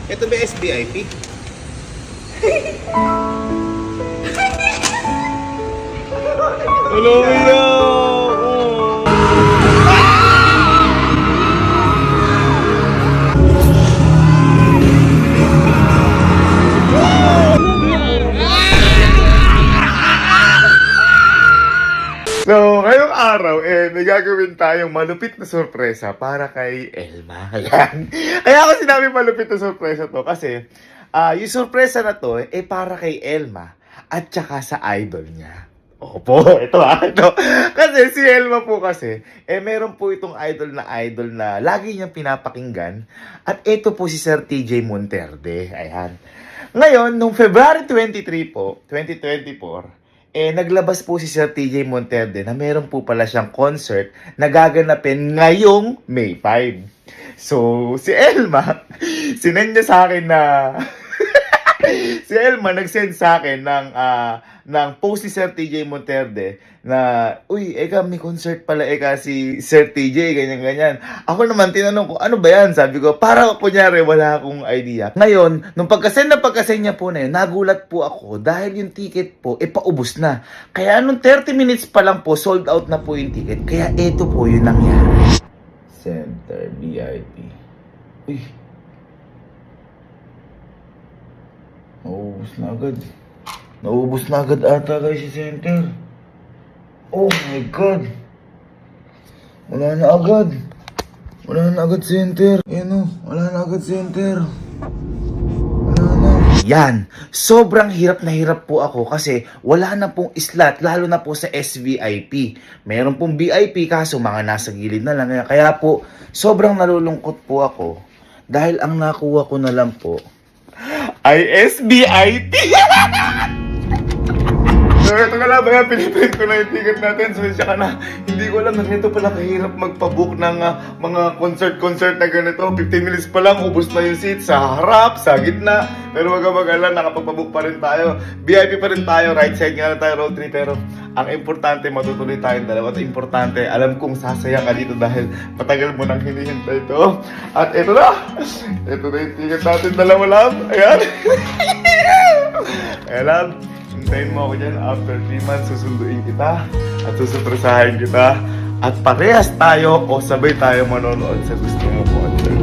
Ito ba SBIP? Hello, Mia! So, ngayong araw, may gagawin tayong malupit na sorpresa para kay Elma. Ayan. Kaya ako sinabi malupit na sorpresa to kasi yung sorpresa na to, para kay Elma at saka sa idol niya. Opo, ito. Kasi si Elma po kasi, meron po itong idol na lagi niyang pinapakinggan. At ito po si Sir TJ Monterde. Ayan. Ngayon, nung February 23 po, 2024, naglabas po si Sir TJ Monterde na meron po pala siyang concert na gaganapin ngayong May 5. So, si Elma, sinend niya sa akin na... si Elma nag-send sa akin ng post ni Sir TJ Monterde na, uy, may concert pala si Sir TJ, ganyan-ganyan. Ako naman, tinanong ko, ano ba yan? Sabi ko, para kunyari, wala akong idea. Ngayon, nung pagkasend niya po na yun, nagulat po ako dahil yung ticket po, paubos na. Kaya nung 30 minutes pa lang po, sold out na po yung ticket. Kaya ito po yung nangyari. Center VIP. Uy. Naubos na agad ata guys si Center. Oh my God. Wala na agad Center. Wala na agad Center. Wala na. Yan. Sobrang hirap na hirap po ako kasi wala na pong slot, lalo na po sa SVIP. Meron pong VIP kaso mga nasa gilid na lang. Kaya po, sobrang nalulungkot po ako dahil ang nakuha ko na lang po ay SBIP. So, ito ka lang ba? Piniprint ko na yung ticket natin. So, siya ka na. Hindi ko alam na ganito pala kahirap magpabook ng mga concert na ganito. 15 minutes pa lang, ubos na yung seat sa harap, sa gitna. Pero wag kang mag-alala, nakapagpabook pa rin tayo. VIP pa rin tayo, right side nga na tayo, road 3. Pero ang importante, matutuloy tayong dalawa. At importante, alam kong sasaya ka dito dahil matagal mo nang hinihintay ito. At ito na. Ito na yung ticket natin, dalawa lang. Ayan. Ayan lang. Hintayin mo ako dyan, after 3 months, susunduin kita at susurpresahin kita. At parehas tayo o sabay tayo manonood sa gusto mo concert.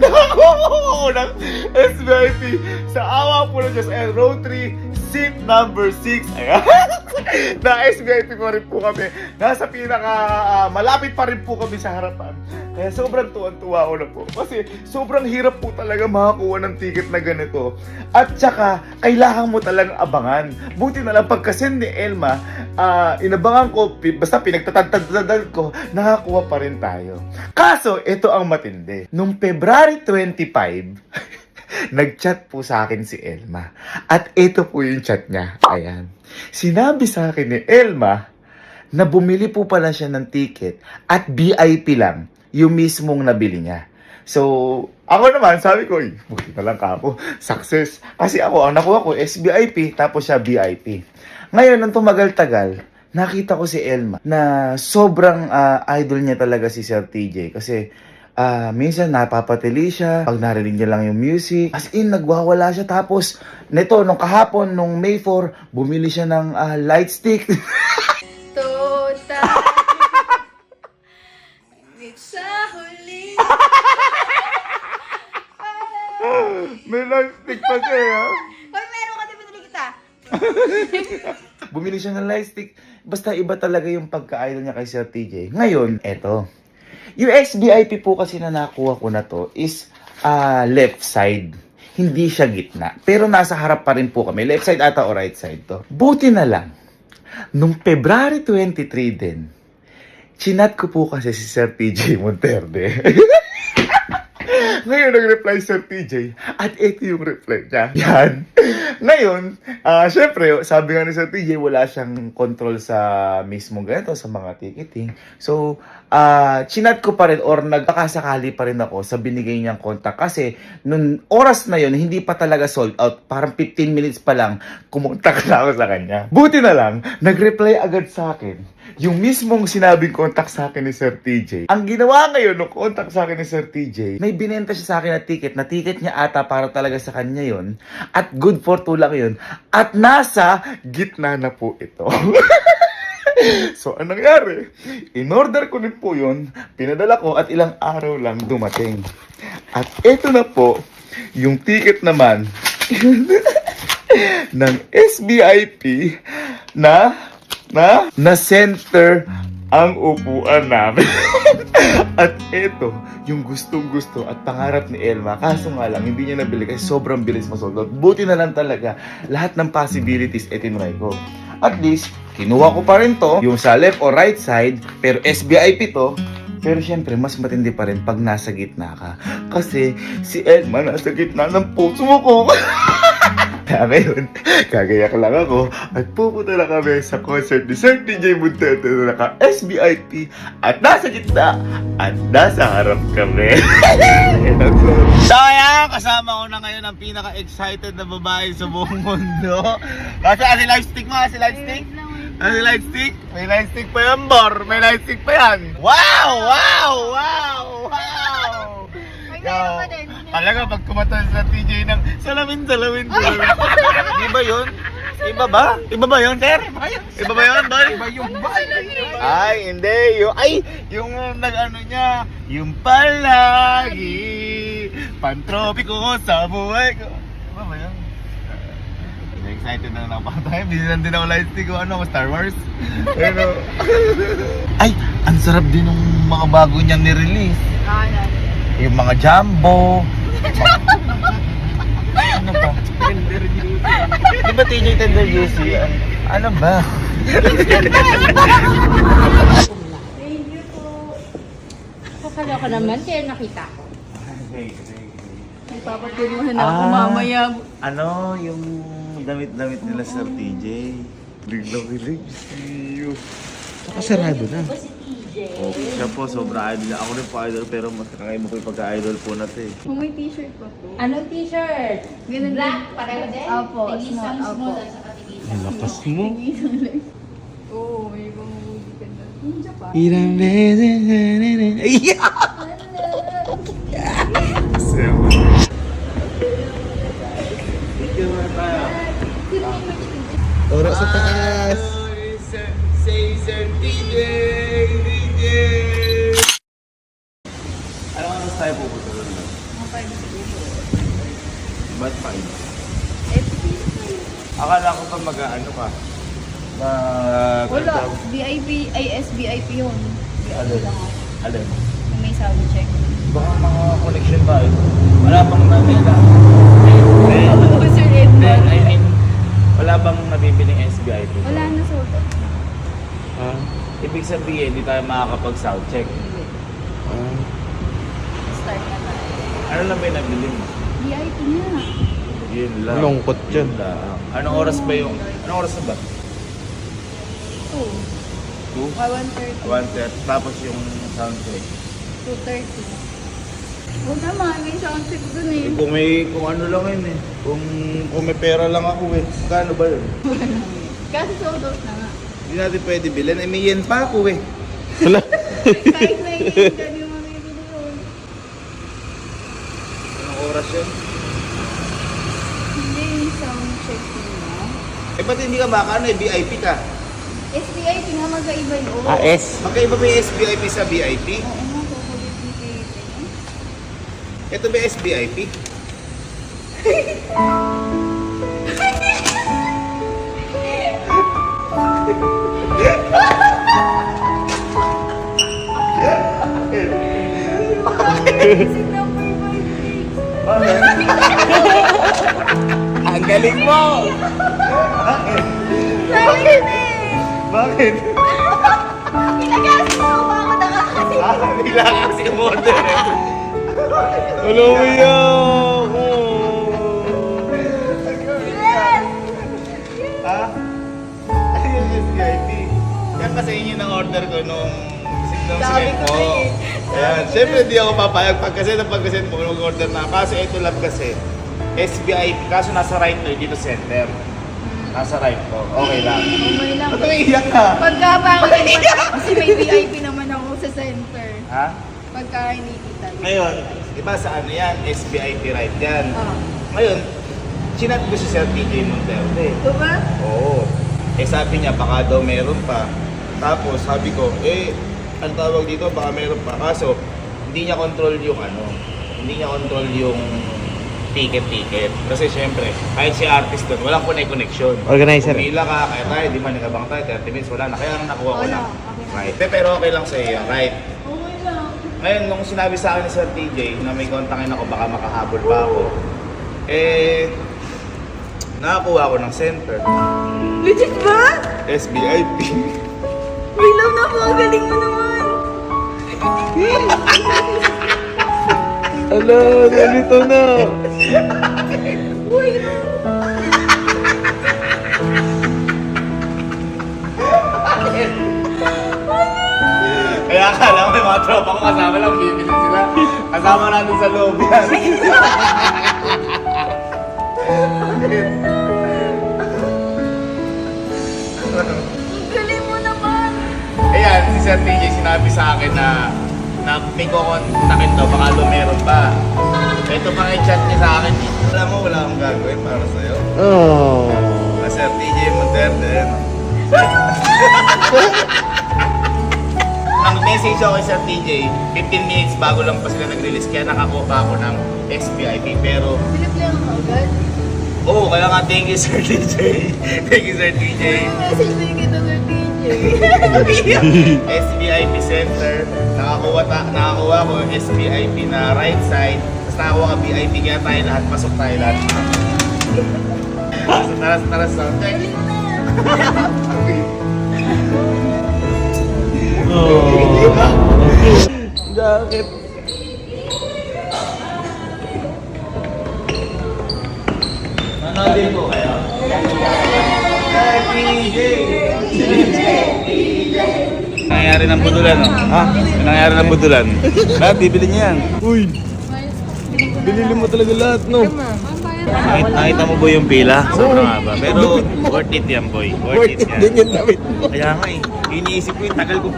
Nakakuha ko ng SVIP sa awa po na Diyos and road 3, seat number 6. Ayan. Na SVIP pa rin po kami. Nasa malapit pa rin po kami sa harapan. Kaya sobrang tuwan-tuwa ako na po. Kasi sobrang hirap po talaga makakuha ng ticket na ganito. At saka, kailangan mo talagang abangan. Buti na lang pagkasend ni Elma, inabangan ko, basta pinagtatantad ko, nakakuha pa rin tayo. Kaso, ito ang matindi. Nung February 25, nag-chat po sa akin si Elma. At ito po yung chat niya. Ayan. Sinabi sa akin ni Elma na bumili po pala siya ng ticket at VIP lang yung mismong nabili niya. So, ako naman, sabi ko, buti na lang ako. Success. Kasi ako, ang nakuha ko, SVIP, tapos siya VIP. Ngayon, nang tumagal-tagal, nakita ko si Elma na sobrang idol niya talaga si Sir TJ. Kasi, minsan napapatili siya pag narinig niya lang yung music. As in, nagwawala siya. Tapos, neto, nung kahapon, nung May 4, bumili siya ng light stick. Total. Sa huli. May light stick pa siya, ha? Hoy, meron ka, pinili kita. Bumili siya ng light stick. Basta iba talaga yung pagka-idol niya kay Sir TJ. Ngayon, eto. Yung SVIP po kasi na nakuha ko na to is left side. Hindi siya gitna. Pero nasa harap pa rin po kami. Left side ata o right side to. Buti na lang. Nung February 23 din, chinat ko po kasi si Sir TJ Monterde. Ngayon, nag-reply Sir TJ. At ito yung reply niya. Yan. Ngayon, syempre, sabi nga ni Sir TJ, wala siyang control sa mismong ganito, sa mga ticketing. So, chinat ko pa rin or nagkakasakali pa rin ako sa binigay niyang contact. Kasi, nung oras na yun, hindi pa talaga sold out. Parang 15 minutes pa lang, kumontak na ako sa kanya. Buti na lang, nag-reply agad sa akin yung mismong sinabing contact sa akin ni Sir TJ, ang ginawa ngayon nung contact sa akin ni Sir TJ, may binenta siya sa akin na ticket niya ata para talaga sa kanya yon at good for 2 lang yun, at nasa gitna na po ito. So, anong nangyari? In-order ko rin po yun, pinadala ko at ilang araw lang dumating. At ito na po, yung ticket naman ng SBIP na center ang upuan namin. At ito, yung gustong-gusto at pangarap ni Elma. Kaso nga lang, hindi niya nabili kasi sobrang bilis masold out. Buti na lang talaga, lahat ng possibilities tinry ko. At least, kinuha ko pa rin to, yung sa left or right side, pero SBIP to. Pero syempre, mas matindi pa rin pag nasa gitna ka. Kasi si Elma nasa gitna ng puso ko. Kaya ngayon, kagayak lang ako at pupunta na kami sa concert ni Sir TJ Montete na naka-SBIP at nasa gitna at nasa harap kami. So ayan, kasama ko na ngayon ang pinaka-excited na babae sa buong mundo. Kasi lightstick mo, lightstick? Ano lightstick? May lightstick pa yan, Bor. May lightstick pa yan. Wow! Wow! Wow! Wow! Meron pa din. Talaga, pag kumatan sa TJ ng salamin. Di ba yun? Iba ba? Iba ba yun, sir? Iba ba yun, boy? Iba yung ay, hindi. Yung nag-ano niya, yung palagi, pantropiko sa buhay ko. Iba ba yun? Excited na lang ako tayo. Binilan din ako lightstick ko, Star Wars. Pero, ay, ang sarap din ng mga bago niyang nirelease. Yung mga jumbo. Ano ba? Tender juicy. Di ba TJ Tender Juicy? Ano ba? Thank you po. Kakaloka naman, kaya nakita ko. Nagpapatulungan ako mamaya. Ano yung damit-damit nila Sir TJ? Biglang-bilig. Saka sarado na. Oh, siya po, sobra idol. Ako rin po idol, pero mas kakaiba ko yung pagka-idol po natin. May t-shirt pa po. Anong t-shirt? Ganun Black, pareho din? Opo, Tigisang small, small opo. at saka tigisang. Ang lakas mo. Oo, may pamumuli ka na. Ninja pa. Ilang beses na. Oro sa taas. Say Sir TJ! TJ! Anong oras tayo pupunta doon? Ba't 5? Akala ko pa mag-ano ka? Wala, VIP, ay SBIP yun. Alin? Alin? Yung may sound check. Baka mga connection ba? Wala bang nabila? Ako Sir Edmond. I mean, wala bang nabibiling SBIP? Wala na sold out. Ibig sabihin, hindi tayo makakapag-sound check. Start na tayo. Ano lang ba yung nabili mo? VIP na. Yun lang. Lungkot yun. Yun lang. Anong oras ba yung... Anong oras na ba? 2. 2? 1:30. 1:30. Tapos yung sound check. 2:30. Huwag naman, may sound check dun eh. Kung ano lang yun eh. Kung may pera lang ako eh. Magkano ba yun? Kasi sold out na nga. Hindi natin pwede bilhin. May yen pa ako eh. Kahit may yun, kami yung mamibili yun. Anong oras yun? Hindi yung sound check nila. Eh ba't hindi ka baka ano eh? VIP ka? SBIP nga magkaiba yun. S. Magkaiba ba yung SBIP sa VIP? Oo nga, kukulit ni VIP. Ito ba yung SBIP? Kasi number 5. Ang galing mo! Bakit eh? Bakit? Pinagas mo ba ako nakakasi? Bigla kasi umorder eh. Wala mo yan! Yes! Ha? Ano yung SBIP? Yan kasi yun yung order ko nung Sabi ko mo. eh. Ayan, syempre hindi ako papayag pagkasend mo mag-order na. Kasi ito lang kasi, SBIP, kaso nasa right to dito center. Nasa right ko. Okay lang. Okay lang. Ba't umiiyak ka? Pagka pangit kasi may VIP naman ako sa center. Ha? Pagka nakikita. Ngayon, iba sa ano yan? SBIP right yan. Ah. Ngayon, chinat ko si Sir TJ Monterde. Ito ba? Oo. Eh sabi niya, baka daw meron pa. Tapos sabi ko, ang tawag dito, baka meron pa. Kaso, hindi niya control yung ano, hindi niya control yung ticket. Kasi syempre, kahit si artist doon, walang connection. Organizer. Pumila ka, kaya tayo, di ba, nagabang tayo, 30 minutes, wala na. Kaya ang nakuha ko Wala, lang. okay. Right. Pero okay lang sa iyo, right? Okay lang. Ngayon, nung sinabi sa akin ni Sir TJ na may kontakin ako, baka makahabol pa ako, nakakuha ako ng center. Legit ba? SBIP. May love na po. Galing mo naman. Ala, ganito na. Uy, Kaya akala ko may mga tropa ko kasama lang, bibili sila. Kasama natin sa loob yan. ang galing mo naman. Ayan, si Sir TJ sinabi sa akin na may kukontakin daw, baka meron pa. Ito pa i-chat niya sa akin. Alam mo, wala akong gagawin para sa'yo. Oh. Sir TJ Monterde. Ang message ako kay Sir TJ, 15 minutes bago lang pa sila nag-release, kaya nakakuha pa ako ng SBIP. Pero, Pinag-play mo agad. oo, kaya nga thank you Sir TJ. Thank you Sir TJ. Message na yung kita Sir TJ. SBIP Center, nakakuha ko SBIP na right side, tapos nakakuha ka VIP, kaya tayo lahat, pasok tayo lahat. Tara, sound check. Oh. Bakit? Nanoodin po kayo. Nangyayari ng budulan, no? Ha? Nangyayari ng budulan. Lahat, bibili niya yan. Uy, binili mo talaga lahat, no? Nakita mo ba yung pila? Sobrang haba. Pero worth it yan, boy. Worth it yan. Din yung damit mo. Kaya nga iniisip ko yung tagal ko.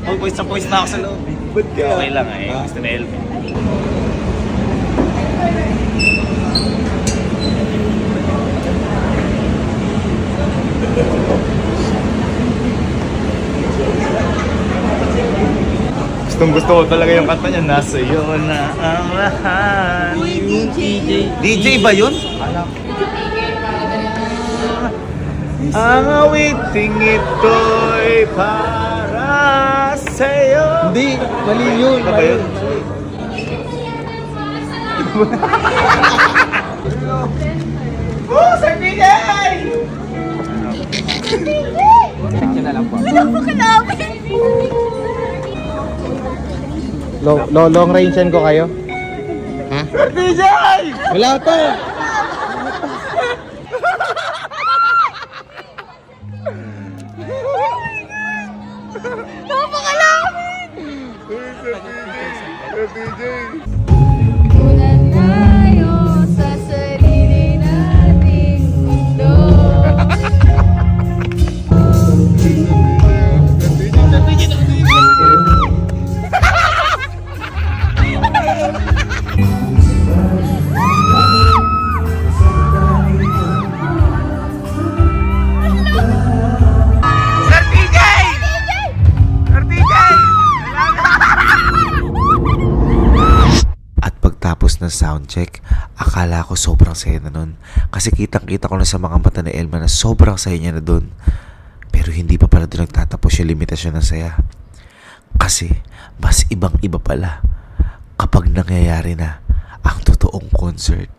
Pawis na ako sa loob. Ba't kaya? Okay lang Mr. Elvin. Gusto ko talaga yung kanta niya. Nasa iyo na ang lahat. Uy, DJ. DJ ba yun? Ang awiting ito'y para sa'yo. Hindi, mali yun. Ano ba yun? Oh, Sir DJ! Wala po kalapit. Long range yan ko kayo? Ha? Sir DJ! Wala to! Napakalapit. Sir DJ! Ulan tayo sa sarili nating mundo. Sir DJ! Sir DJ! At pagtapos ng soundcheck, akala ko sobrang saya na nun. Kasi kitang-kita ko na sa mga mata ni Elma na sobrang saya niya na dun. Pero hindi pa pala doon nagtatapos yung limitasyon ng saya. Kasi mas ibang-iba pala kapag nangyayari na ang totoong concert.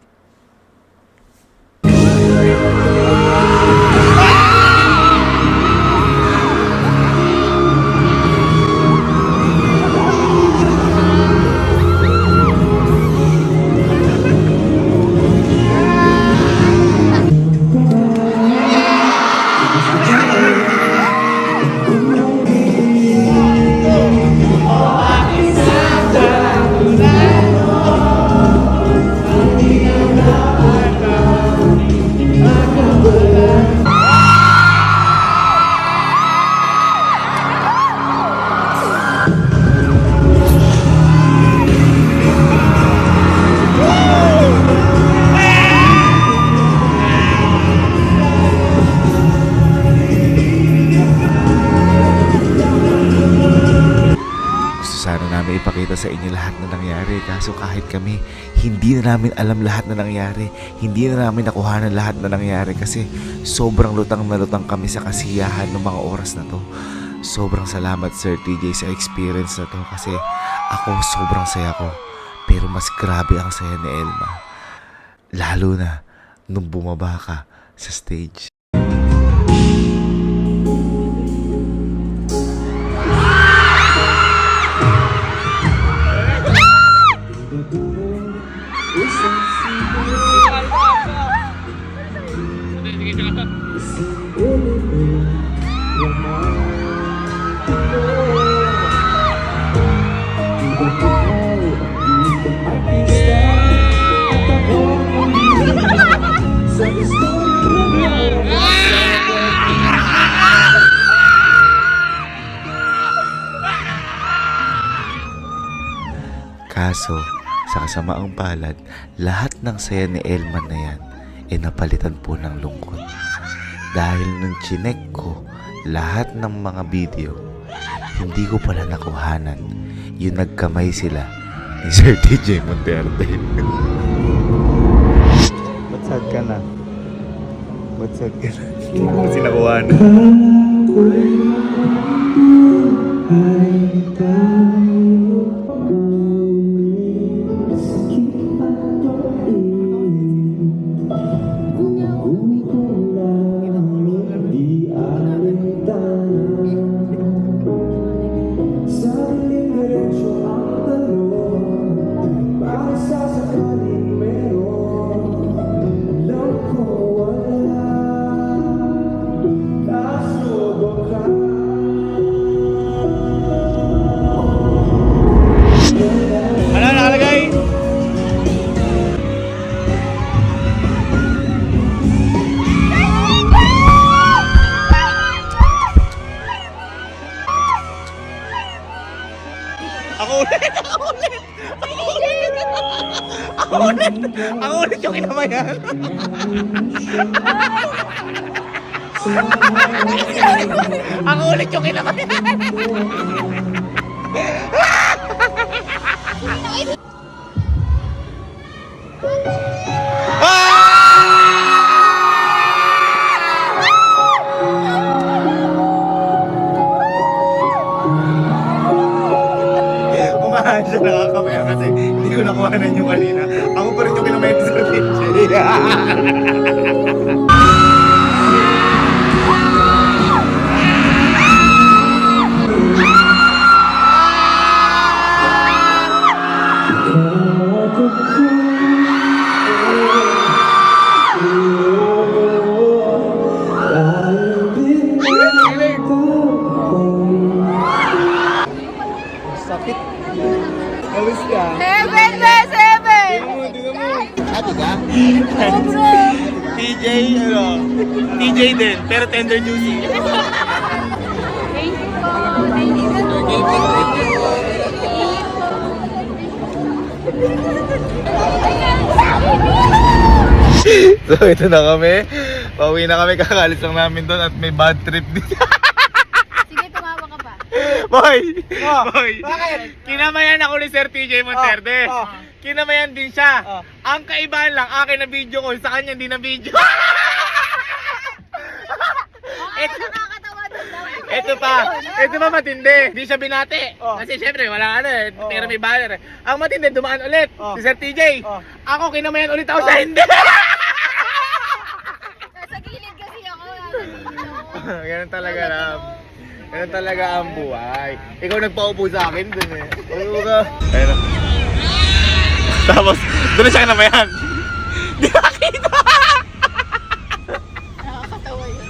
ipapakita sa inyo lahat na nangyari. Kaso kahit kami, hindi na namin alam lahat na nangyari. Hindi na namin nakuhanan lahat na nangyari kasi sobrang lutang na lutang kami sa kasiyahan ng mga oras na to. Sobrang salamat Sir TJ sa experience na to kasi ako sobrang saya ko. Pero mas grabe ang saya ni Elma. Lalo na nung bumaba ka sa stage. Kaso, sa kasamaang palad, lahat ng saya ni Elman na yan ay napalitan po ng lungkot. Dahil nung chinek ko lahat ng mga video, hindi ko pala nakuhanan yung nagkamay sila ni Sir TJ Monterde. Ba't sad ka na? Ba't sad ka na? Hindi ko sinakuhan. Ano nakalagay? Ako ulit! Ako ulit yung kinamayan! Ako ulit yung kinamayan! Umahan siya nakakamaya kasi hindi ko nakuhanan yung kanina. Ako pa rin yung kinamayan sa DJ. Sakit. Alis ka. Seven na, seven! Ate ka? TJ, ano? TJ din, pero tender juicy. Thank you po. Thank you po. So ito na kami. Pauwi na kami, kakalis lang namin doon at may bad trip din. Sige, tumawa ka pa. Boy! Oh, Boy! bakit? Kinamayan ako ni Sir TJ Monterde. Oh, oh. Kinamayan din siya. Oh. Ang kaibahan lang, akin na video ko, sa kanya hindi na video. Nakakatawa doon daw. Ito pa matindi. Hindi siya binati. Oh. Kasi syempre wala ano eh, Oh. pero may banner eh. Ang matindi, dumaan ulit. Oh. Si Sir TJ. Oh. Ako, kinamayan ulit ako sa hindi. Sa gilid kasi ako. Ganun talaga, Ram. Ganun talaga ang buhay. Ikaw nagpaupo sa akin dun eh. Ulo ka. Ayun na. Tapos, doon na siya kinamayan. Di nakakita! Nakakatawa yun.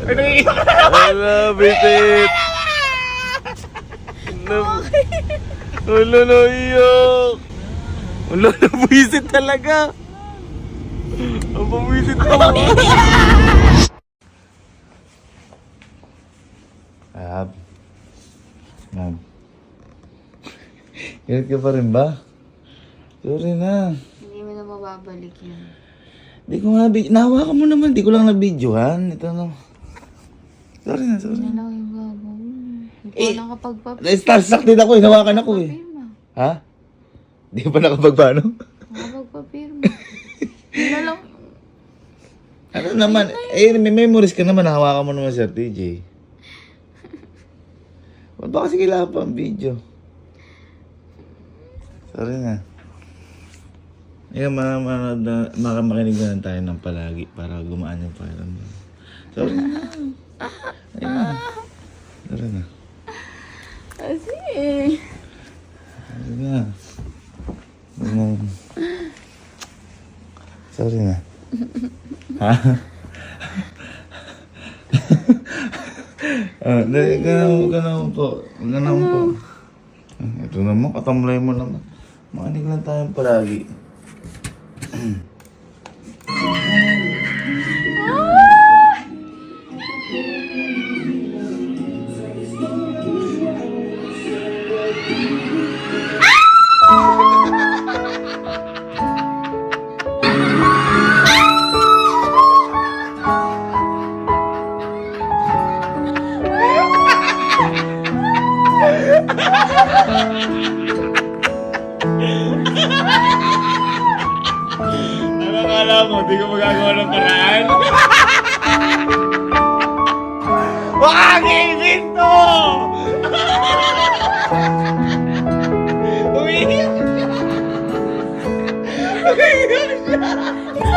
Ay, nangiiyak na naman! Wala, bisit. Wala, naiyak. Wala, nabuisit talaga. Ang pabuisit naman. Ab. Ingat ka pa rin ba? Sorry na. Hindi mo na mababalik yun. Di ko nga, nahawakan mo naman. Di ko lang na-videohan. Ito no. Sorry na, sorry. Ano lang yung gagawin? Hindi ko nakapagpapirma. Starstruck din ako, hinawakan ako eh. Ha? Di pa nakapagpano? Nakapagpapirma. Yun na lang. Ano naman, may memories ka naman, hawakan mo naman Sir TJ. Ba't ba kasi kailangan pa ang video? Sorry na. Ayan, makamakinig na lang tayo ng palagi para gumaan yung pakiramdam. Sorry na. Ayan na. Sorry na. Kasi, Sorry na. Sorry na. Ha? Ganun po. Ito naman, katamlay mo naman. Makinig lang tayo palagi. Ano akala mo? Di ko magagawa ng paraan? Wag iibig to! Umiiyak siya! Umiiyak siya!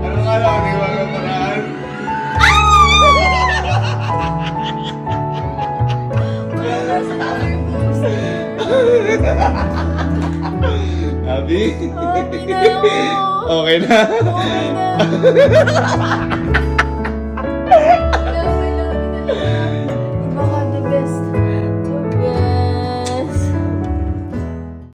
Ano akala mo? Di ko magagawa ng paraan? Abi? okay na yun. Okay na? Okay na.